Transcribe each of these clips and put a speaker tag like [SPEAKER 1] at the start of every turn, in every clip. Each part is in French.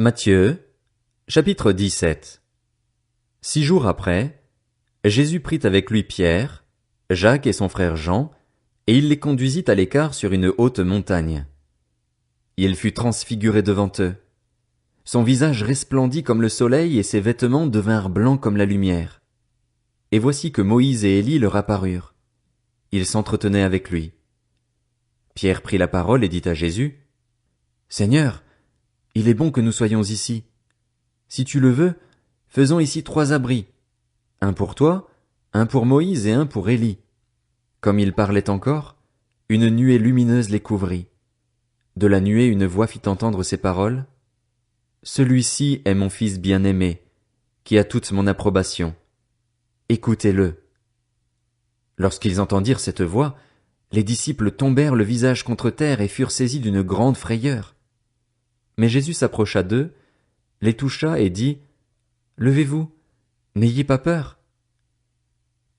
[SPEAKER 1] Matthieu, chapitre 17. 6 jours après, Jésus prit avec lui Pierre, Jacques et son frère Jean, et il les conduisit à l'écart sur une haute montagne. Il fut transfiguré devant eux. Son visage resplendit comme le soleil et ses vêtements devinrent blancs comme la lumière. Et voici que Moïse et Élie leur apparurent. Ils s'entretenaient avec lui. Pierre prit la parole et dit à Jésus, « Seigneur, il est bon que nous soyons ici. Si tu le veux, faisons ici 3 abris, un pour toi, un pour Moïse et un pour Élie. » Comme il parlait encore, une nuée lumineuse les couvrit. De la nuée une voix fit entendre ces paroles. « Celui-ci est mon fils bien-aimé, qui a toute mon approbation. Écoutez-le. » Lorsqu'ils entendirent cette voix, les disciples tombèrent le visage contre terre et furent saisis d'une grande frayeur. Mais Jésus s'approcha d'eux, les toucha et dit, « Levez-vous, n'ayez pas peur. »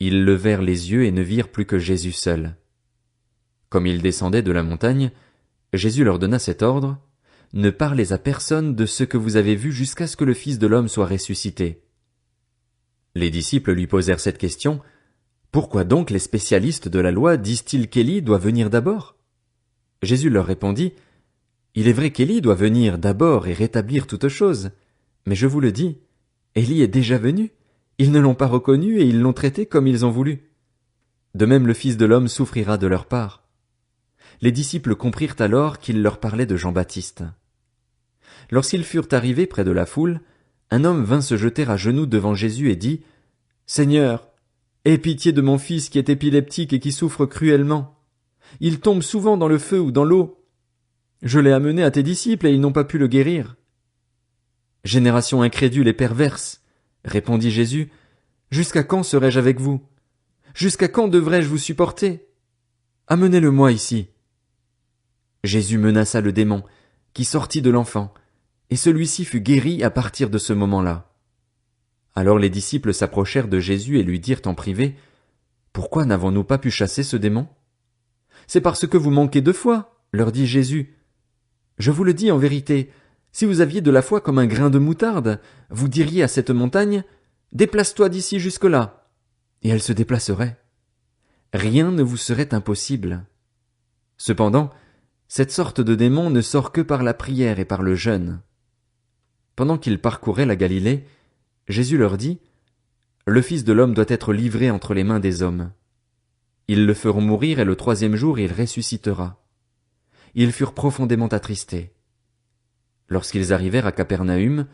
[SPEAKER 1] Ils levèrent les yeux et ne virent plus que Jésus seul. Comme ils descendaient de la montagne, Jésus leur donna cet ordre, « Ne parlez à personne de ce que vous avez vu jusqu'à ce que le Fils de l'homme soit ressuscité. » Les disciples lui posèrent cette question, « Pourquoi donc les spécialistes de la loi disent-ils qu'Élie doit venir d'abord ?» Jésus leur répondit, « Il est vrai qu'Élie doit venir d'abord et rétablir toutes choses, mais je vous le dis, Élie est déjà venu, ils ne l'ont pas reconnu et ils l'ont traité comme ils ont voulu. De même le Fils de l'homme souffrira de leur part. » Les disciples comprirent alors qu'il leur parlait de Jean-Baptiste. Lorsqu'ils furent arrivés près de la foule, un homme vint se jeter à genoux devant Jésus et dit, « Seigneur, aie pitié de mon fils qui est épileptique et qui souffre cruellement. Il tombe souvent dans le feu ou dans l'eau. Je l'ai amené à tes disciples et ils n'ont pas pu le guérir. » « Génération incrédule et perverse, répondit Jésus, jusqu'à quand serai-je avec vous? Jusqu'à quand devrais-je vous supporter? Amenez-le-moi ici. Jésus menaça le démon, qui sortit de l'enfant, et celui-ci fut guéri à partir de ce moment-là. Alors les disciples s'approchèrent de Jésus et lui dirent en privé, « Pourquoi n'avons-nous pas pu chasser ce démon? » « C'est parce que vous manquez de foi, leur dit Jésus. Je vous le dis en vérité, si vous aviez de la foi comme un grain de moutarde, vous diriez à cette montagne, « Déplace-toi d'ici jusque-là », et elle se déplacerait. Rien ne vous serait impossible. Cependant, cette sorte de démon ne sort que par la prière et par le jeûne. Pendant qu'ils parcouraient la Galilée, Jésus leur dit, « Le Fils de l'homme doit être livré entre les mains des hommes. Ils le feront mourir et le 3e jour il ressuscitera. » Ils furent profondément attristés. Lorsqu'ils arrivèrent à Capernaüm,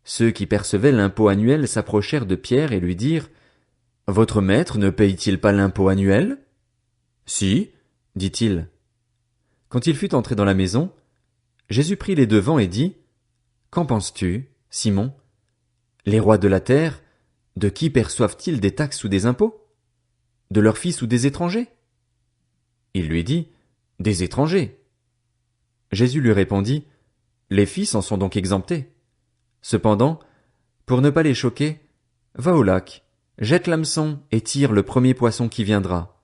[SPEAKER 1] ceux qui percevaient l'impôt annuel s'approchèrent de Pierre et lui dirent, « Votre maître ne paye-t-il pas l'impôt annuel? » « Si, dit-il. » Quand il fut entré dans la maison, Jésus prit les devants et dit, « Qu'en penses-tu, Simon? Les rois de la terre, de qui perçoivent-ils des taxes ou des impôts? De leurs fils ou des étrangers? » Il lui dit, « Des étrangers. » Jésus lui répondit, « Les fils en sont donc exemptés. Cependant, pour ne pas les choquer, va au lac, jette l'hameçon et tire le premier poisson qui viendra.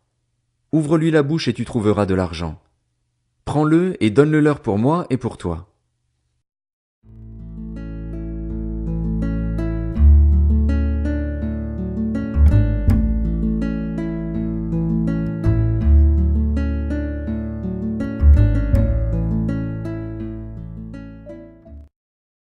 [SPEAKER 1] Ouvre-lui la bouche et tu trouveras de l'argent. Prends-le et donne-le leur pour moi et pour toi. »